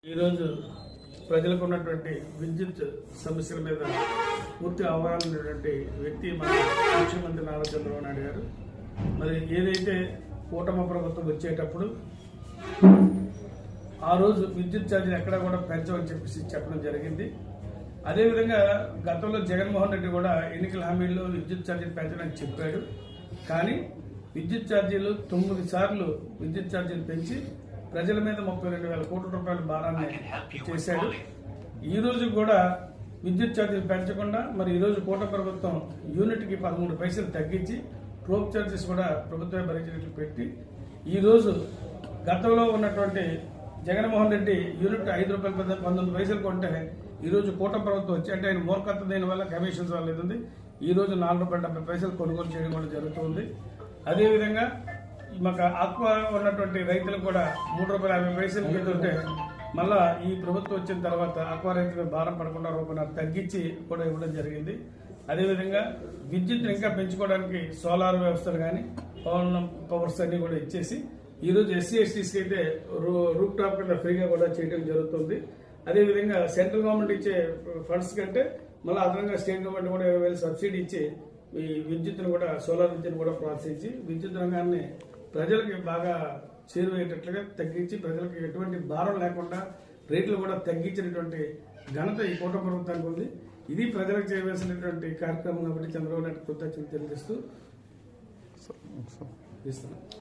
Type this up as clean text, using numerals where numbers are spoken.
ఈరోజు ప్రజలకు ఉన్నటువంటి విద్యుత్ సమస్యల మీద పూర్తి అవగాహన ఉన్నటువంటి వ్యక్తి మన ముఖ్యమంత్రి నారా చంద్రబాబు నాయుడు గారు. మరి ఏదైతే కూటమి ప్రభుత్వం వచ్చేటప్పుడు ఆ రోజు విద్యుత్ ఛార్జీలు ఎక్కడా కూడా పెంచమని చెప్పేసి చెప్పడం జరిగింది. అదేవిధంగా గతంలో జగన్మోహన్ రెడ్డి కూడా ఎన్నికల హామీల్లో విద్యుత్ ఛార్జీలు పెంచడానికి చెప్పాడు. కానీ విద్యుత్ ఛార్జీలు 9 సార్లు విద్యుత్ ఛార్జీలు పెంచి ప్రజల మీద 32,000 కోట్ల రూపాయల భారాన్ని చేశాడు. ఈ రోజు కూడా విద్యుత్ ఛార్జీలు పెంచకుండా మరి ఈ రోజు కూటమి ప్రభుత్వం యూనిట్కి 13 పైసలు తగ్గించి ట్రోప్ ఛార్జెస్ కూడా ప్రభుత్వమే భరించినట్లు పెట్టి ఈ రోజు గతంలో ఉన్నటువంటి జగన్మోహన్ రెడ్డి యూనిట్ 5 రూపాయలు 19 పైసలు కొంటే ఈ రోజు కూటమి ప్రభుత్వం వచ్చి అంటే ఆయన మూర్ఖత్వం దేని వల్ల కమిషన్స్ వల్ల ఉంది. ఈ రోజు 4 రూపాయల 70 పైసలు కొనుగోలు చేయడం కూడా జరుగుతుంది. అదేవిధంగా మాకు ఆక్వా ఉన్నటువంటి రైతులకు కూడా 3 రూపాయల 50 పైసలు కింద ఉంటే మళ్ళా ఈ ప్రభుత్వం వచ్చిన తర్వాత ఆక్వా రైతులకు భారం పడకుండా రూపాయలు తగ్గించి కూడా ఇవ్వడం జరిగింది. అదేవిధంగా విద్యుత్ ఇంకా పెంచుకోవడానికి సోలార్ వ్యవస్థలు కానీ పవర్స్ అన్ని కూడా ఇచ్చేసి ఈ రోజు SC/STస్కి అయితే రూప్ టాప్ కింద ఫ్రీగా కూడా చేయడం జరుగుతుంది. అదేవిధంగా సెంట్రల్ గవర్నమెంట్ ఇచ్చే ఫండ్స్ కంటే మళ్ళీ అదనంగా స్టేట్ గవర్నమెంట్ కూడా 20,000 సబ్సిడీ ఇచ్చి ఈ విద్యుత్తును కూడా సోలార్ విద్యుత్తును కూడా ప్రోత్సహించి విద్యుత్ రంగాన్ని ప్రజలకి బాగా చేరువయ్యేటట్లుగా తగ్గించి ప్రజలకు ఎటువంటి భారం లేకుండా రేట్లు కూడా తగ్గించినటువంటి ఘనత ఈ కూటమి ప్రభుత్వానికి ఉంది. ఇది ప్రజలకు చేయవలసినటువంటి కార్యక్రమం కాబట్టి చంద్రబాబు నాయుడు కృతజ్ఞతలు తెలియజేస్తూ ఇస్తున్నాను.